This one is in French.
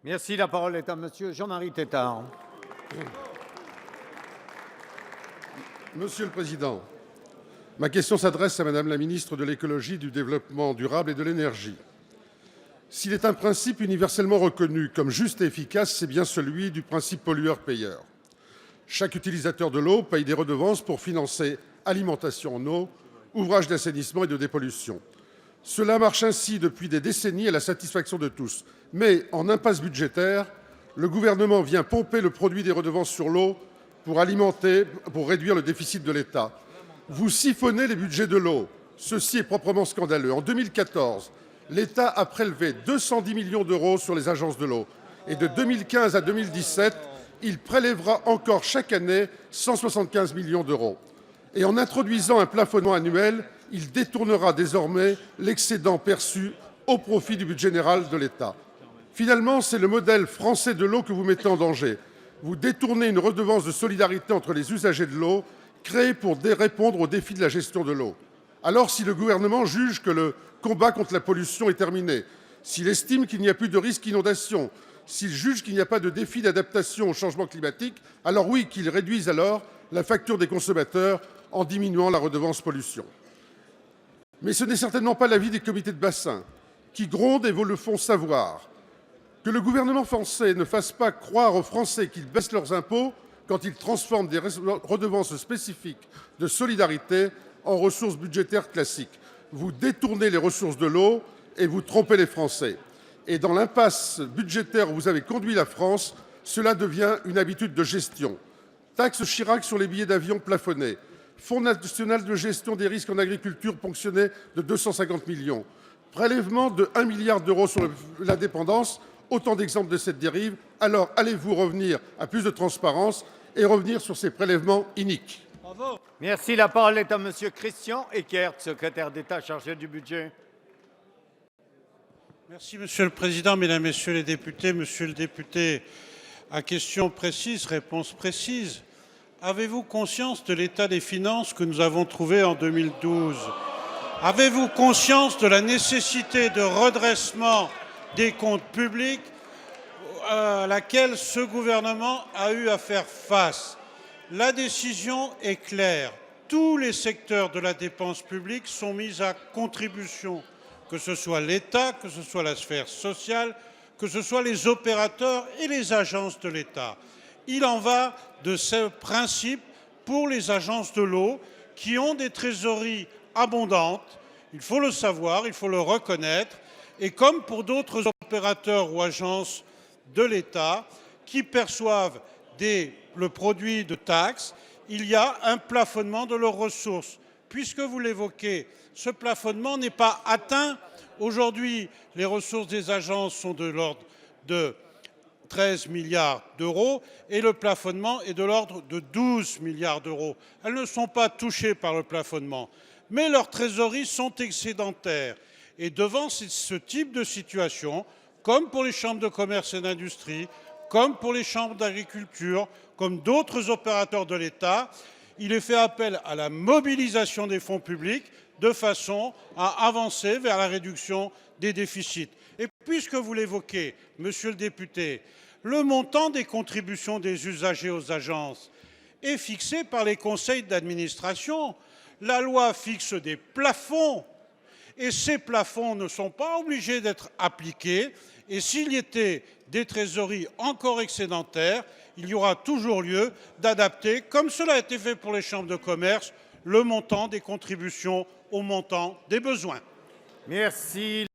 Merci. La parole est à Monsieur Jean-Marie Tétart. Monsieur le Président, ma question s'adresse à Madame la ministre de l'Écologie, du Développement durable et de l'Énergie. S'il est un principe universellement reconnu comme juste et efficace, c'est bien celui du principe pollueur-payeur. Chaque utilisateur de l'eau paye des redevances pour financer alimentation en eau, ouvrages d'assainissement et de dépollution. Cela marche ainsi depuis des décennies à la satisfaction de tous. Mais en impasse budgétaire, le gouvernement vient pomper le produit des redevances sur l'eau pour réduire le déficit de l'État. Vous siphonnez les budgets de l'eau. Ceci est proprement scandaleux. En 2014, l'État a prélevé 210 millions d'euros sur les agences de l'eau. Et de 2015 à 2017, il prélèvera encore chaque année 175 millions d'euros. Et en introduisant un plafonnement annuel, il détournera désormais l'excédent perçu au profit du budget général de l'État. Finalement, c'est le modèle français de l'eau que vous mettez en danger. Vous détournez une redevance de solidarité entre les usagers de l'eau, créée pour répondre aux défis de la gestion de l'eau. Alors, si le gouvernement juge que le combat contre la pollution est terminé, s'il estime qu'il n'y a plus de risque d'inondation, s'il juge qu'il n'y a pas de défi d'adaptation au changement climatique, alors oui, qu'il réduise alors la facture des consommateurs en diminuant la redevance pollution. Mais ce n'est certainement pas l'avis des comités de bassin, qui grondent et vous le font savoir. Que le gouvernement français ne fasse pas croire aux Français qu'ils baissent leurs impôts quand ils transforment des redevances spécifiques de solidarité en ressources budgétaires classiques. Vous détournez les ressources de l'eau et vous trompez les Français. Et dans l'impasse budgétaire où vous avez conduit la France, cela devient une habitude de gestion. Taxe Chirac sur les billets d'avion plafonnés. Fonds national de gestion des risques en agriculture ponctionné de 250 millions. Prélèvement de 1 milliard d'euros sur la dépendance. Autant d'exemples de cette dérive. Alors allez-vous revenir à plus de transparence et revenir sur ces prélèvements iniques? Bravo. Merci. La parole est à Monsieur Christian Eckert, secrétaire d'État chargé du budget. Merci Monsieur le Président, Mesdames, Messieurs les députés. Monsieur le député, à question précise, réponse précise. Avez-vous conscience de l'état des finances que nous avons trouvé en 2012? Avez-vous conscience de la nécessité de redressement des comptes publics à laquelle ce gouvernement a eu à faire face? La décision est claire. Tous les secteurs de la dépense publique sont mis à contribution, que ce soit l'État, que ce soit la sphère sociale, que ce soit les opérateurs et les agences de l'État. Il en va de ce principe pour les agences de l'eau qui ont des trésoreries abondantes. Il faut le savoir, il faut le reconnaître. Et comme pour d'autres opérateurs ou agences de l'État qui perçoivent le produit de taxes, il y a un plafonnement de leurs ressources. Puisque vous l'évoquez, ce plafonnement n'est pas atteint. Aujourd'hui, les ressources des agences sont de l'ordre de 13 milliards d'euros et le plafonnement est de l'ordre de 12 milliards d'euros. Elles ne sont pas touchées par le plafonnement, mais leurs trésoreries sont excédentaires. Et devant ce type de situation, comme pour les chambres de commerce et d'industrie, comme pour les chambres d'agriculture, comme d'autres opérateurs de l'État, il est fait appel à la mobilisation des fonds publics de façon à avancer vers la réduction des déficits. Et puisque vous l'évoquez, Monsieur le député, le montant des contributions des usagers aux agences est fixé par les conseils d'administration. La loi fixe des plafonds. Et ces plafonds ne sont pas obligés d'être appliqués. Et s'il y était des trésoreries encore excédentaires, il y aura toujours lieu d'adapter, comme cela a été fait pour les chambres de commerce, le montant des contributions au montant des besoins. Merci.